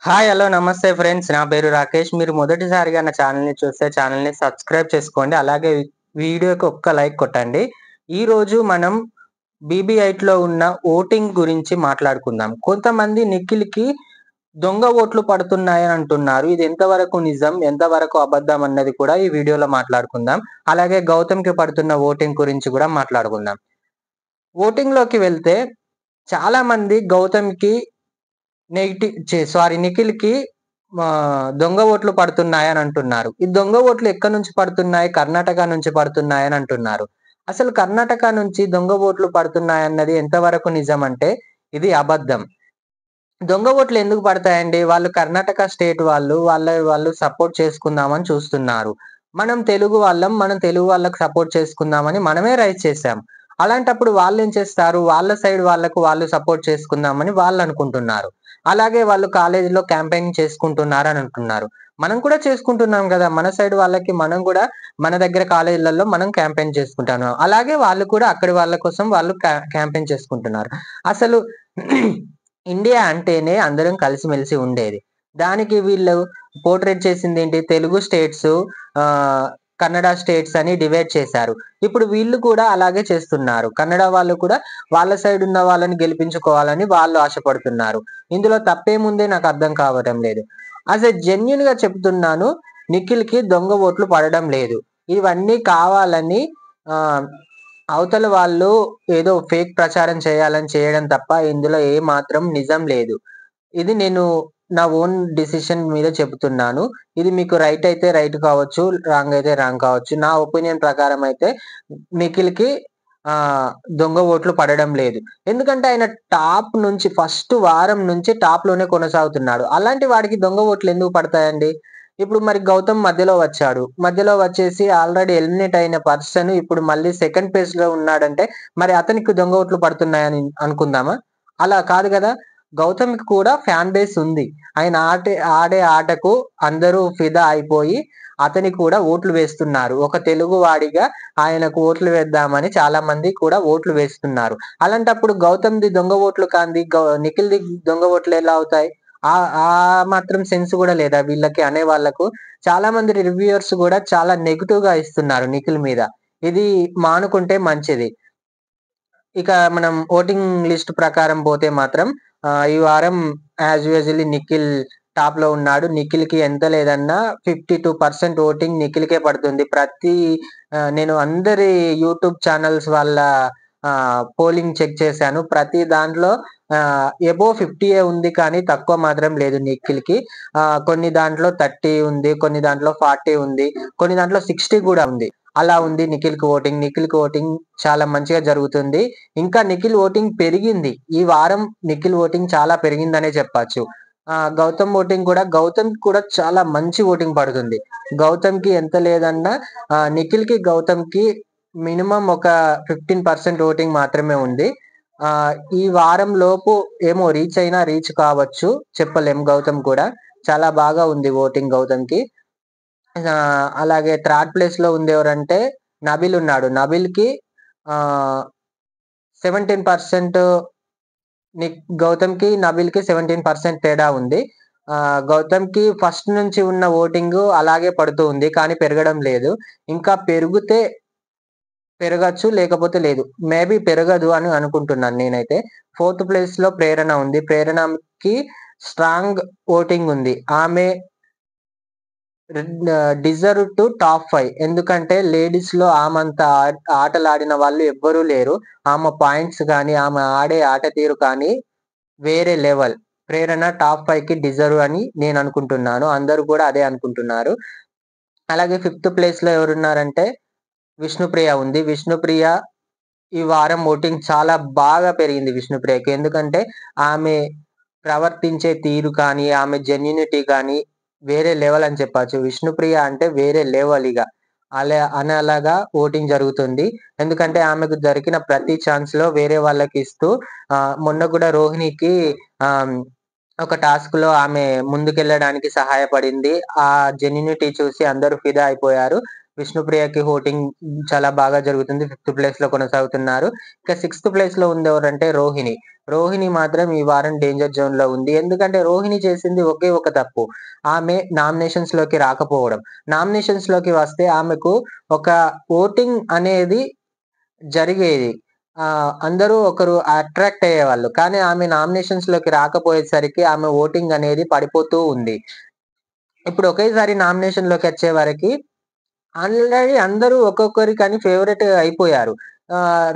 Hi! Hello! నమస్తే friends. నా పేరు రాకేష్. మీరు మొదటిసారిగా నా ఛానెల్‌ని చూస్తే ఛానెల్‌ని సబ్స్క్రైబ్ చేసుకోండి. అలాగే వీడియోకి ఒక్క లైక్ కొట్టండి. ఈరోజు మనం బీబీ8లో ఉన్న ఓటింగ్ గురించి మాట్లాడుకుందాం. కొంతమంది నిఖిల్‌కి దొంగ ఓట్లు పడుతున్నాయని అంటున్నారు. ఇది ఎంతవరకు నిజం? ఎంతవరకు అబద్ధం? అన్నది కూడా ఈ వీడియోలో మాట్లాడుకుందాం. అలాగే గౌతమ్‌కి పడుతున్న ఓటింగ్ గురించి కూడా మాట్లాడుకుందాం. ఓటింగ్‌లోకి వెళ్తే చాలామంది గౌతమ్‌కి నిఖిల్‌కి దొంగ ఓట్లు పడుతున్నాయని అంటున్నారు. ఈ దొంగ ఓట్లు ఎక్కడి నుంచి పడుతున్నాయి? కర్ణాటక నుంచి పడుతున్నాయని అంటున్నారు. అసలు కర్ణాటక నుంచి దొంగ ఓట్లు పడుతున్నాయన్నది ఎంతవరకు నిజమంటే ఇది అబద్ధం. దొంగ ఓట్లు ఎందుకు పడతాయండి? వాళ్ళు కర్ణాటక స్టేట్ వాళ్ళు సపోర్ట్ చేసుకుందామని చూస్తున్నారు. మనం తెలుగు వాళ్ళం. మనం తెలుగు వాళ్ళకి సపోర్ట్ చేసుకుందామని మనమే రైజ్ చేసాం. అలాంటప్పుడు వాళ్ళేం చేస్తారు? వాళ్ళ సైడ్ వాళ్ళకు వాళ్ళు సపోర్ట్ చేసుకుందామని వాళ్ళనుకుంటున్నారు. అలాగే వాళ్ళు కాలేజీలో క్యాంపెయినింగ్ చేసుకుంటున్నారని అంటున్నారు. మనం కూడా చేసుకుంటున్నాం గదా! మన సైడ్ వాళ్ళకి మనం గూడా మన దగ్గర కాలేజీలలో మనం క్యాంపెయిన్ చేసుకుంటున్నాం. అలాగే వాళ్ళు కూడా అక్కడి వాళ్ళ కోసం వాళ్ళు క్యాంపెయిన్ చేసుకుంటున్నారు. అసలు ఇండియా అంటేనే అందరం కలిసిమెలిసి ఉండేది. దానికి వీళ్ళు పోర్ట్రేట్ చేసిందేంటి? తెలుగు స్టేట్సు ఆహ్, కన్నడ స్టేట్స్ అని డివైడ్ చేశారు. ఇప్పుడు వీళ్ళు కూడా అలాగే చేస్తున్నారు. కన్నడ వాళ్ళు కూడా వాళ్ళ సైడ్ ఉన్న వాళ్ళని గెలిపించుకోవాలని వాళ్ళు ఆశపడుతున్నారు. ఇందులో తప్పేముంది నాకర్థం కావటం లేదు. జెన్యూన్‌గా చెప్తున్నాను. నిఖిల్‌కి దొంగ ఓట్లు పడడం లేదు. ఇవన్నీ కావాలని ఆహ్, అవతల వాళ్ళు ఏదో ఫేక్ ప్రచారం చేయాలని చేయడం తప్ప ఇందులో ఏమాత్రం నిజం లేదు. ఇది నేను నా ఓన్ డెసిషన్ మీద చెప్తున్నాను. ఇది మీకు రైట్ అయితే రైట్ కావచ్చు. రాంగ్ అయితే రాంగ్ కావచ్చు. నా ఒపీనియన్ ప్రకారం అయితే నిఖిల్‌కి ఆహ్, దొంగ ఓట్లు పడడం లేదు. ఎందుకంటే ఆయన టాప్ నుంచి ఫస్ట్ వారం నుంచి టాప్‌లోనే కొనసాగుతున్నాడు. అలాంటి వాడికి దొంగ ఓట్లు ఎందుకు పడతాయండి? ఇప్పుడు మరి గౌతమ్ మధ్యలో వచ్చాడు. మధ్యలో వచ్చేసి ఆల్రెడీ ఎలిమినేట్ అయిన పర్సన్ ఇప్పుడు మళ్ళీ సెకండ్ ప్లేస్‌లో ఉన్నాడంటే మరి అతనికి దొంగ ఓట్లు పడుతున్నాయని అనుకుందామా? అలా కాదు గదా! గౌతమ్‌కి కూడా ఫ్యాన్ బేస్ ఉంది. ఆయన ఆడే ఆటకు అందరూ ఫిదా అయిపోయి అతనికి కూడా ఓట్లు వేస్తున్నారు. ఒక తెలుగు వాడిగా ఆయనకు ఓట్లు వేద్దామని చాలా మంది కూడా ఓట్లు వేస్తున్నారు. అలాంటప్పుడు గౌతమ్‌ది దొంగ ఓట్లు కాంది నిఖిల్‌ది దొంగ ఓట్లు ఎలా అవుతాయి? ఆ మాత్రం సెన్స్ గూడా లేదా వీళ్ళకి అనేవాళ్ళకు? చాలా మంది రివ్యూయర్స్ గూడా చాలా నెగెటివ్‌గా ఇస్తున్నారు నిఖిల్ మీద. ఇది మానుకుంటే మంచిది. ఇక మనం ఓటింగ్ లిస్ట్ ప్రకారం పోతే మాత్రం ఈ వారం యాజ్ యూజువల్లీ నిఖిల్ టాప్‌లో ఉన్నాడు. నిఖిల్‌కి ఎంత లేదన్నా 52% ఓటింగ్ నిఖిల్‌కే పడుతుంది. నేను అందరి యూట్యూబ్ ఛానెల్స్ వాళ్ళ పోలింగ్ చెక్ చేశాను. ప్రతి దాంట్లో అబోవ్ 50 ఉంది కానీ తక్కువ మాత్రం లేదు నిఖిల్‌కి. కొన్ని దాంట్లో 30 ఉంది. కొన్ని దాంట్లో 40 ఉంది. కొన్ని దాంట్లో 60 గూడా ఉంది. అలా ఉంది నిఖిల్‌కి ఓటింగ్. నిఖిల్‌కి ఓటింగ్ చాలా మంచిగా జరుగుతుంది. ఇంకా నిఖిల్ ఓటింగ్ పెరిగింది. ఈ వారం నిఖిల్ ఓటింగ్ చాలా పెరిగిందనే చెప్పచ్చు. గౌతమ్‌కి కూడా చాలా మంచి ఓటింగ్ పడుతుంది. గౌతమ్‌కి ఎంత లేదన్నా గౌతమ్‌కి మినిమమ్ ఒక 15% ఓటింగ్ మాత్రమే ఉంది. ఈ వారం లోపు ఏమో రీచ్ కావచ్చు. చెప్పలేం గౌతమ్ కూడా. చాలా బాగా ఉంది ఓటింగ్ గౌతమ్‌కి. అలాగే థర్డ్ ప్లేస్‌లో ఉందెవరంటే నబిల్ ఉన్నాడు. నబిల్‌కి ఆహ్, 17% గౌతమ్‌కి, నబిల్‌కి 17% తేడా ఉంది. గౌతమ్‌కి ఫస్ట్ నుంచి ఉన్న ఓటింగు అలాగే పడుతూ ఉంది. కానీ పెరగడం లేదు. ఇంకా పెరగచ్చు, లేకపోతే లేదు. మేబీ పెరగదు అని అనుకుంటున్నాను నేనైతే. ఫోర్త్ ప్లేస్‌లో ప్రేరణ ఉంది. ప్రేరణకి స్ట్రాంగ్ ఓటింగ్ ఉంది. ఆమె డిజర్వ్ టు టాప్ 5 ఎందుకంటే లేడీస్‌లో ఆమంత ఆటలాడిన వాళ్ళు ఎవ్వరూ లేరు. ఆమె పాయింట్స్ గాని, ఆమె ఆడే ఆట తీరు కానీ వేరే లెవెల్. ప్రేరణ టాప్ 5కి డిజర్వ్ అని నేననుకుంటున్నాను. అందరూ కూడా అదే అనుకుంటున్నారు. అలాగే ఫిఫ్త్ ప్లేస్‌లో ఎవరున్నారంటే విష్ణుప్రియ ఉంది. విష్ణుప్రియ ఈ వారం ఓటింగ్ చాలా బాగా పెరిగింది విష్ణుప్రియకి. ఎందుకంటే ఆమె ప్రవర్తించే తీరు కానీ, ఆమె జెన్యూనిటీ కానీ వేరే లెవెల్ అని చెప్పచ్చు. విష్ణుప్రియ అంటే వేరే లెవెల్ ఇగ. అలాగా ఓటింగ్ జరుగుతుంది. ఎందుకంటే ఆమెకు దొరికిన ప్రతి ఛాన్స్‌లో వేరే వాళ్ళకిస్తూ మొన్న కూడా రోహిణికి ఆహ్, ఒక టాస్క్‌లో ఆమె ముందుకెళ్ళడానికి సహాయపడింది. ఆ జెన్యూనిటీ చూసి అందరూ ఫిదా అయిపోయారు. విష్ణుప్రియకి ఓటింగ్ చాలా బాగా జరుగుతుంది. 5థ్ ప్లేస్‌లో కొనసాగుతున్నారు. ఇక 6థ్ ప్లేస్‌లో ఉందెవరంటే రోహిణి. రోహిణి మాత్రం ఈ వారం డేంజర్ జోన్‌లో ఉంది. ఎందుకంటే రోహిణి చేసింది ఒకే ఒక తప్పు. ఆమె నామినేషన్స్‌లోకి రాకపోవడం. నామినేషన్స్‌లోకి వస్తే ఆమెకు ఒక ఓటింగ్ అనేది జరిగేది. అందరూ ఒకరు అట్రాక్ట్ అయ్యేవాళ్ళు. కానీ ఆమె నామినేషన్స్‌లోకి రాకపోయేసరికి ఆమె ఓటింగ్ అనేది పడిపోతూ ఉంది. ఇప్పుడు ఒకేసారి నామినేషన్‌లోకొచ్చే వరకి ఆల్రెడీ అందరూ ఒక్కొక్కరికని ఫేవరెట్ అయిపోయారు.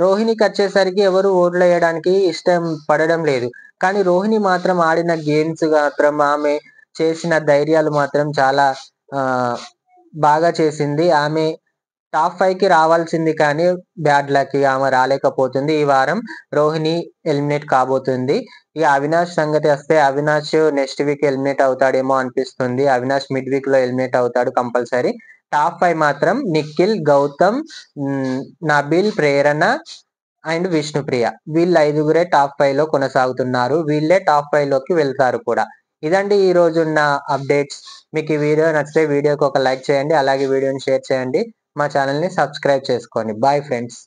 రోహిణికచ్చేసరికి ఎవరు ఓట్లేయడానికి ఇష్టం పడడం లేదు. కానీ రోహిణి మాత్రం ఆడిన గేమ్స్ మాత్రం, ఆమె చేసిన ధైర్యాలు మాత్రం చాలా ఆహ్, బాగా చేసింది. ఆమె టాప్ 5కి రావాల్సింది కానీ బ్యాడ్ లక్ ఆమె రాలేకపోతుంది. ఈ వారం రోహిణి ఎలిమినేట్ కాబోతుంది. ఇక అవినాష్ సంగతి వస్తే అవినాష్ నెక్స్ట్ వీక్ ఎలిమినేట్ అవుతాడేమో అనిపిస్తుంది. అవినాష్ మిడ్ వీక్‌లో ఎలిమినేట్ అవుతాడు కంపల్సరీ. టాప్ 5 మాత్రం నిఖిల్, గౌతమ్, నబిల్, ప్రేరణ అండ్ విష్ణుప్రియ. వీళ్ళు ఐదుగురే టాప్ 5లో కొనసాగుతున్నారు. వీళ్ళే టాప్ 5లోకి వెళ్తారు కూడా. ఇదండి ఈ రోజున్న అప్డేట్స్. మీకు ఈ వీడియో నచ్చితే వీడియోకి ఒక లైక్ చేయండి. అలాగే వీడియోని షేర్ చేయండి. మా ఛానెల్‌ని సబ్స్క్రైబ్ చేసుకోండి. Bye friends.